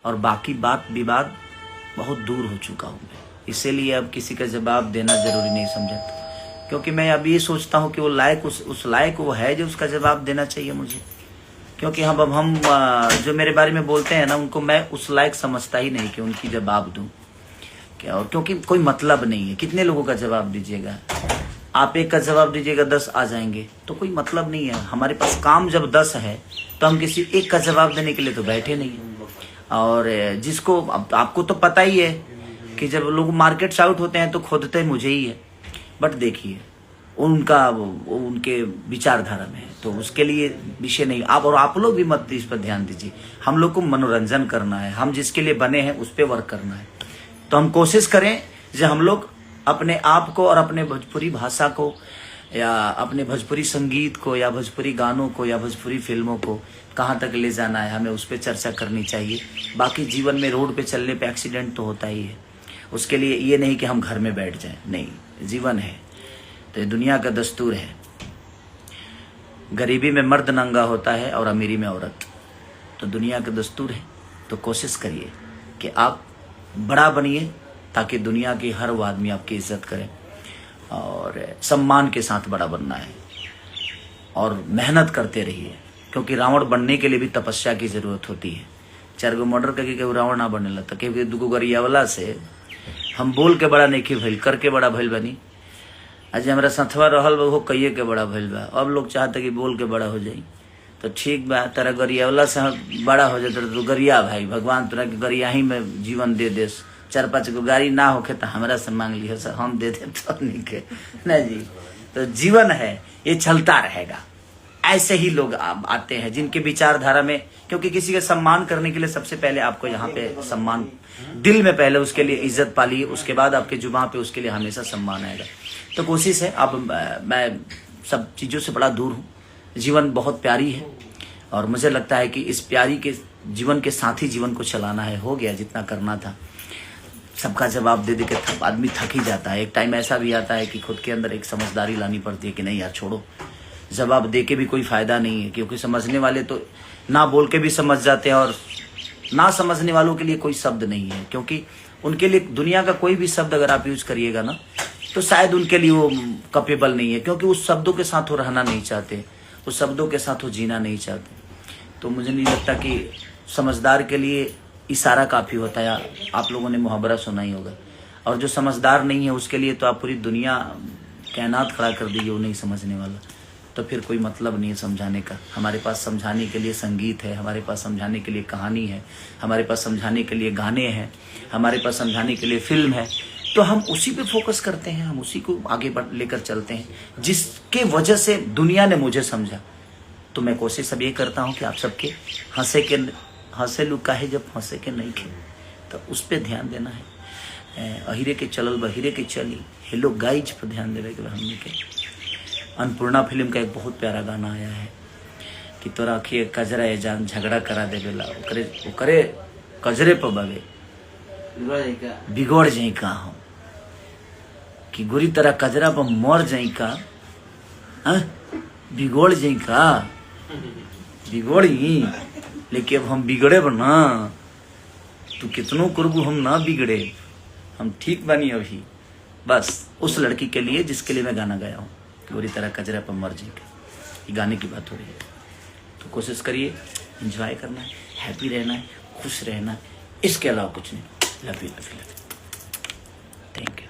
और बाकी बात विवाद बहुत दूर हो चुका हूँ मैं। इसीलिए अब किसी का जवाब देना जरूरी नहीं समझता, क्योंकि मैं अब ये सोचता हूँ कि वो लायक उस लायक वो है जो उसका जवाब देना चाहिए मुझे। क्योंकि अब हम जो मेरे बारे में बोलते हैं ना, उनको मैं उस लायक समझता ही नहीं कि उनकी जवाब दूं क्या। और क्योंकि कोई मतलब नहीं है, कितने लोगों का जवाब दीजिएगा आप? एक का जवाब दीजिएगा 10 आ जाएंगे, तो कोई मतलब नहीं है। हमारे पास काम जब 10 है तो हम किसी एक का जवाब देने के लिए तो बैठे नहीं हैं। और जिसको आपको तो पता ही है कि जब लोग मार्केट से आउट होते हैं तो खोदते मुझे ही है। बट देखिए उनका उनके विचारधारा में है, तो उसके लिए विषय नहीं। आप लोग भी मत इस पर ध्यान दीजिए। हम लोग को मनोरंजन करना है, हम जिसके लिए बने हैं उस पर वर्क करना है। तो हम कोशिश करें जो हम लोग अपने आप को और अपने भोजपुरी भाषा को या अपने भोजपुरी संगीत को या भोजपुरी गानों को या भोजपुरी फिल्मों को कहाँ तक ले जाना है, हमें उस पर चर्चा करनी चाहिए। बाकी जीवन में रोड पे चलने पे एक्सीडेंट तो होता ही है, उसके लिए ये नहीं कि हम घर में बैठ जाएं, नहीं, जीवन है तो ये दुनिया का दस्तूर है। गरीबी में मर्द नंगा होता है और अमीरी में औरत, तो दुनिया का दस्तूर है। तो कोशिश करिए कि आप बड़ा बनिए ताकि दुनिया के हर वो आदमी आपकी इज्जत करे, और सम्मान के साथ बड़ा बनना है और मेहनत करते रहिए। क्योंकि रावण बनने के लिए भी तपस्या की जरूरत होती है। 4 गो मर्डर करके केहू रावण ना बने लगता, क्योंकि 2 गो गरियावला से हम बोल के बड़ा नहीं भइल, करके बड़ा भइल बनी। आज हमारा संथवा रहल वो कहिए के बड़ा भइल बा, अब लोग चाहते कि बोल के बड़ा हो जाई। तो ठीक बा, तेरा गरियावला से बड़ा हो जाता तो गरिया भाई, भगवान तोरा के गरिया ही में जीवन दे देस। 4-5 गो गाड़ी ना होके तो हमरा से मांग लियो सर, हम दे दे तो नहीं के ना जी। तो जीवन है, ये चलता रहेगा। ऐसे ही लोग आते हैं जिनके विचारधारा में, क्योंकि किसी का सम्मान करने के लिए सबसे पहले आपको यहाँ पे सम्मान दिल में पहले उसके लिए इज्जत पालिए, उसके बाद आपके जुबान पे उसके लिए हमेशा सम्मान आएगा। तो कोशिश है, अब मैं सब चीज़ों से बड़ा दूर हूँ। जीवन बहुत प्यारी है और मुझे लगता है कि इस प्यारी के जीवन के साथ ही जीवन को चलाना है। हो गया जितना करना था। सबका जवाब दे दे के आदमी थक ही जाता है। एक टाइम ऐसा भी आता है कि खुद के अंदर एक समझदारी लानी पड़ती है कि नहीं यार छोड़ो, जवाब दे के भी कोई फायदा नहीं है। क्योंकि समझने वाले तो ना बोल के भी समझ जाते हैं और ना समझने वालों के लिए कोई शब्द नहीं है। क्योंकि उनके लिए दुनिया का कोई भी शब्द अगर आप यूज करिएगा ना, तो शायद उनके लिए वो कैपेबल नहीं है, क्योंकि उस शब्दों के साथ वो रहना नहीं चाहते, उस शब्दों के साथ वो जीना नहीं चाहते। तो मुझे नहीं लगता कि समझदार के लिए इशारा काफ़ी होता है। आप लोगों ने मुहावरा सुना ही होगा। और जो समझदार नहीं है उसके लिए तो आप पूरी दुनिया कायनात खड़ा कर दीजिए, वो नहीं समझने वाला, तो फिर कोई मतलब नहीं है समझाने का। हमारे पास समझाने के लिए संगीत है, हमारे पास समझाने के लिए कहानी है, हमारे पास समझाने के लिए गाने हैं, हमारे पास समझाने के लिए फिल्म है। तो हम उसी पे फोकस करते हैं, हम उसी को आगे लेकर चलते हैं जिसके वजह से दुनिया ने मुझे समझा। तो मैं कोशिश अब ये करता हूँ कि आप सबके हंसे लुका है जब हंसे के नहीं खे, तो उस पर ध्यान देना है। अहिरे के चलल बहिरे के चली, हेलो गाइज पर ध्यान देवे के हमने के। अन्नपूर्णा फिल्म का एक बहुत प्यारा गाना आया है कि तोरा अखिए कजरा ए जान झगड़ा करा देवेला, ओकरे कजरे पर बगे बिगड़ जाई का हम कि गोरी तरह कजरा पर मर जाई का, बिगड़ जाई का, बिगड़ी। लेकिन अब हम बिगड़े बना, तू कितनों करबू हम ना बिगड़े, हम ठीक बनी अभी। बस उस लड़की के लिए जिसके लिए मैं गाना गाया हूँ, गोरी तरह कजरा पर मर जाएगा, ये गाने की बात हो रही है। तो कोशिश करिए, एंजॉय करना है, हैप्पी रहना है, खुश रहना है, इसके अलावा कुछ नहीं। Love you, thank you.